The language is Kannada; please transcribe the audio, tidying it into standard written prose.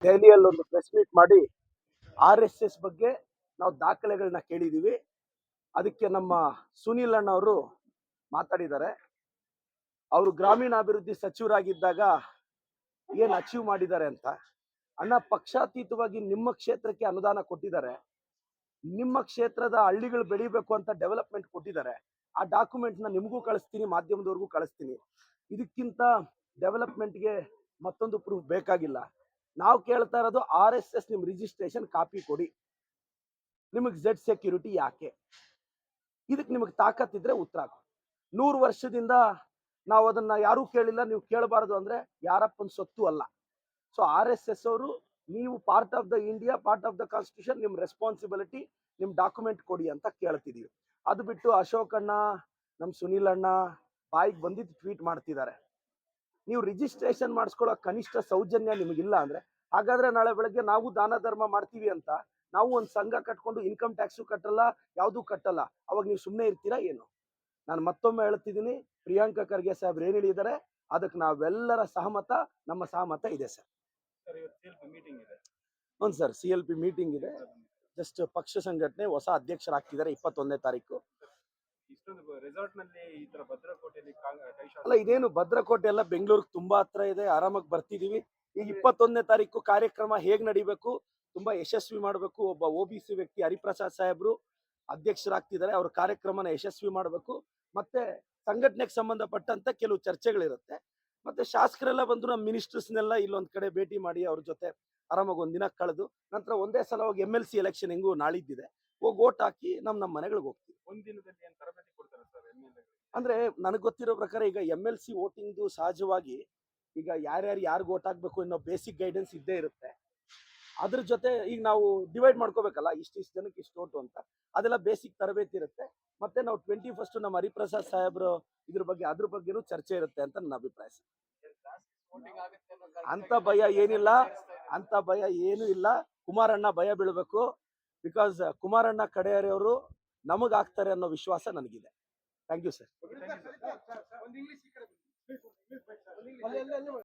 ದೆಹಲಿಯಲ್ಲಿ ಒಂದು ಪ್ರೆಸ್ ಮೀಟ್ ಮಾಡಿ RSS ಬಗ್ಗೆ ನಾವು ದಾಖಲೆಗಳನ್ನ ಕೇಳಿದೀವಿ. ಅದಕ್ಕೆ ನಮ್ಮ ಸುನೀಲ್ ಅಣ್ಣ ಅವರು ಮಾತಾಡಿದ್ದಾರೆ. ಅವರು ಗ್ರಾಮೀಣಾಭಿವೃದ್ಧಿ ಸಚಿವರಾಗಿದ್ದಾಗ ಏನ್ ಅಚೀವ್ ಮಾಡಿದ್ದಾರೆ ಅಂತ. ಅಣ್ಣ, ಪಕ್ಷಾತೀತವಾಗಿ ನಿಮ್ಮ ಕ್ಷೇತ್ರಕ್ಕೆ ಅನುದಾನ ಕೊಟ್ಟಿದ್ದಾರೆ, ನಿಮ್ಮ ಕ್ಷೇತ್ರದ ಹಳ್ಳಿಗಳು ಬೆಳಿಬೇಕು ಅಂತ ಡೆವಲಪ್ಮೆಂಟ್ ಕೊಟ್ಟಿದ್ದಾರೆ. ಆ ಡಾಕ್ಯುಮೆಂಟ್ ನ ನಿಮಗೂ ಕಳಿಸ್ತೀನಿ, ಮಾಧ್ಯಮದವರೆಗೂ ಕಳಿಸ್ತೀನಿ. ಇದಕ್ಕಿಂತ ಡೆವಲಪ್ಮೆಂಟ್ಗೆ ಮತ್ತೊಂದು ಪ್ರೂಫ್ ಬೇಕಾಗಿಲ್ಲ. ನಾವು ಕೇಳ್ತಾ ಇರೋದು RSS ನಿಮ್ ರಿಜಿಸ್ಟ್ರೇಷನ್ ಕಾಪಿ ಕೊಡಿ. ನಿಮಗೆ Z ಸೆಕ್ಯೂರಿಟಿ ಯಾಕೆ? ಇದಕ್ಕೆ ನಿಮಗೆ ತಾಕತ್ತಿದ್ರೆ ಉತ್ತರ ಕೊಡಿ. 100 ವರ್ಷದಿಂದ ನಾವು ಅದನ್ನ ಯಾರೂ ಕೇಳಿಲ್ಲ, ನೀವು ಕೇಳಬಾರದು ಅಂದ್ರೆ ಯಾರಪ್ಪನ ಸೊತ್ತು ಅಲ್ಲ. ಸೊ RSS ಅವರು, ನೀವು part of the India, part of the constitution, ನಿಮ್ ರೆಸ್ಪಾನ್ಸಿಬಿಲಿಟಿ, ನಿಮ್ ಡಾಕ್ಯುಮೆಂಟ್ ಕೊಡಿ ಅಂತ ಕೇಳ್ತಿದೀವಿ. ಅದು ಬಿಟ್ಟು ಅಶೋಕ್ ಅಣ್ಣ, ನಮ್ ಸುನೀಲ್ ಅಣ್ಣ ಬಾಯಿಗೆ ಬಂದಿದ್ದು ಟ್ವೀಟ್ ಮಾಡ್ತಿದ್ದಾರೆ. ನೀವು ರಿಜಿಸ್ಟ್ರೇಷನ್ ಮಾಡಿಸ್ಕೊಳ್ಳೋ ಕನಿಷ್ಠ ಸೌಜನ್ಯ ನಿಮಗಿಲ್ಲ ಅಂದ್ರೆ, ಹಾಗಾದ್ರೆ ನಾಳೆ ಬೆಳಗ್ಗೆ ನಾವು ದಾನ ಧರ್ಮ ಮಾಡ್ತೀವಿ ಅಂತ ನಾವು ಒಂದು ಸಂಘ ಕಟ್ಕೊಂಡು ಇನ್ಕಮ್ ಟ್ಯಾಕ್ಸು ಕಟ್ಟಲ್ಲ, ಯಾವ್ದು ಕಟ್ಟಲ್ಲ, ಅವಾಗ ನೀವು ಸುಮ್ಮನೆ ಇರ್ತೀರಾ ಏನು? ನಾನು ಮತ್ತೊಮ್ಮೆ ಹೇಳ್ತಿದ್ದೀನಿ, ಪ್ರಿಯಾಂಕಾ ಖರ್ಗೆ ಸಾಹೇಬ್ರು ಏನ್ ಹೇಳಿದ್ದಾರೆ ಅದಕ್ಕೆ ನಾವೆಲ್ಲರ ಸಹಮತ, ನಮ್ಮ ಸಹಮತ ಇದೆ ಸರ್. ಹೌದು ಸರ್, CLP ಮೀಟಿಂಗ್ ಇದೆ. ಜಸ್ಟ್ ಪಕ್ಷ ಸಂಘಟನೆ ಹೊಸ ಅಧ್ಯಕ್ಷರಾಗ್ತಿದ್ದಾರೆ 21ನೇ ತಾರೀಕು. ಅಲ್ಲ, ಇದೇನು ಭದ್ರಕೋಟೆ ಎಲ್ಲ ಬೆಂಗಳೂರಿಗೆ ತುಂಬಾ ಹತ್ರ ಇದೆ, ಆರಾಮಾಗಿ ಬರ್ತಿದೀವಿ. ಈಗ 21ನೇ ತಾರೀಕು ಕಾರ್ಯಕ್ರಮ ಹೇಗ್ ನಡಿಬೇಕು, ತುಂಬಾ ಯಶಸ್ವಿ ಮಾಡಬೇಕು. ಒಬ್ಬ OBC ವ್ಯಕ್ತಿ ಹರಿಪ್ರಸಾದ್ ಸಾಹೇಬ್ರು ಅಧ್ಯಕ್ಷರಾಗ್ತಿದ್ದಾರೆ, ಅವ್ರ ಕಾರ್ಯಕ್ರಮನ ಯಶಸ್ವಿ ಮಾಡಬೇಕು. ಮತ್ತೆ ಸಂಘಟನೆಗೆ ಸಂಬಂಧಪಟ್ಟಂತ ಕೆಲವು ಚರ್ಚೆಗಳಿರುತ್ತೆ. ಮತ್ತೆ ಶಾಸಕರೆಲ್ಲ ಬಂದು ನಮ್ಮ ಮಿನಿಸ್ಟರ್ಸ್ನೆಲ್ಲ ಇಲ್ಲೊಂದ್ ಕಡೆ ಭೇಟಿ ಮಾಡಿ ಅವ್ರ ಜೊತೆ ಆರಾಮಾಗಿ ಒಂದಿನ ಕಳೆದು ನಂತರ ಒಂದೇ ಸಲ ಹೋಗಿ MLC ಎಲೆಕ್ಷನ್ ಹೆಂಗು ನಾಳಿದ್ದಿದೆ, ಹೋಗಿ ಓಟ್ ಹಾಕಿ ನಮ್ಮ ಮನೆಗಳಿಗೆ ಹೋಗ್ತೀವಿ. ಒಂದಿನದಲ್ಲಿ ಏನ್ ತರಬೇತಿ ಕೊಡ್ತಾರೆ ಸರ್ MLA? ಅಂದ್ರೆ ನನಗೆ ಗೊತ್ತಿರೋ ಪ್ರಕಾರ ಈಗ MLC ವೋಟಿಂಗ್ದು ಸಹಜವಾಗಿ ಈಗ ಯಾರ್ಯಾರು ಓಟ್ ಹಾಕ್ಬೇಕು ಅನ್ನೋ ಬೇಸಿಕ್ ಗೈಡೆನ್ಸ್ ಇದ್ದೇ ಇರುತ್ತೆ. ಅದ್ರ ಜೊತೆ ಈಗ ನಾವು ಡಿವೈಡ್ ಮಾಡ್ಕೋಬೇಕಲ್ಲ, ಇಷ್ಟು ಜನಕ್ಕೆ ಇಷ್ಟು ಓಟು ಅಂತ, ಅದೆಲ್ಲ ಬೇಸಿಕ್ ತರಬೇತಿ ಇರುತ್ತೆ. ಮತ್ತೆ ನಾವು 21st ನಮ್ಮ ಹರಿಪ್ರಸಾದ್ ಸಾಹೇಬ್ರು ಅದ್ರ ಬಗ್ಗೆನೂ ಚರ್ಚೆ ಇರುತ್ತೆ ಅಂತ ನನ್ನ ಅಭಿಪ್ರಾಯ. ಅಂತ ಭಯ ಏನಿಲ್ಲ, ಅಂತ ಭಯ ಏನು ಇಲ್ಲ. ಕುಮಾರಣ್ಣ ಭಯ ಬೀಳ್ಬೇಕು, ಬಿಕಾಸ್ ಕುಮಾರಣ್ಣ ಕಡೆಯವರು ನಮಗ್ ಆಗ್ತಾರೆ ಅನ್ನೋ ವಿಶ್ವಾಸ ನನಗಿದೆ. Thank you sir.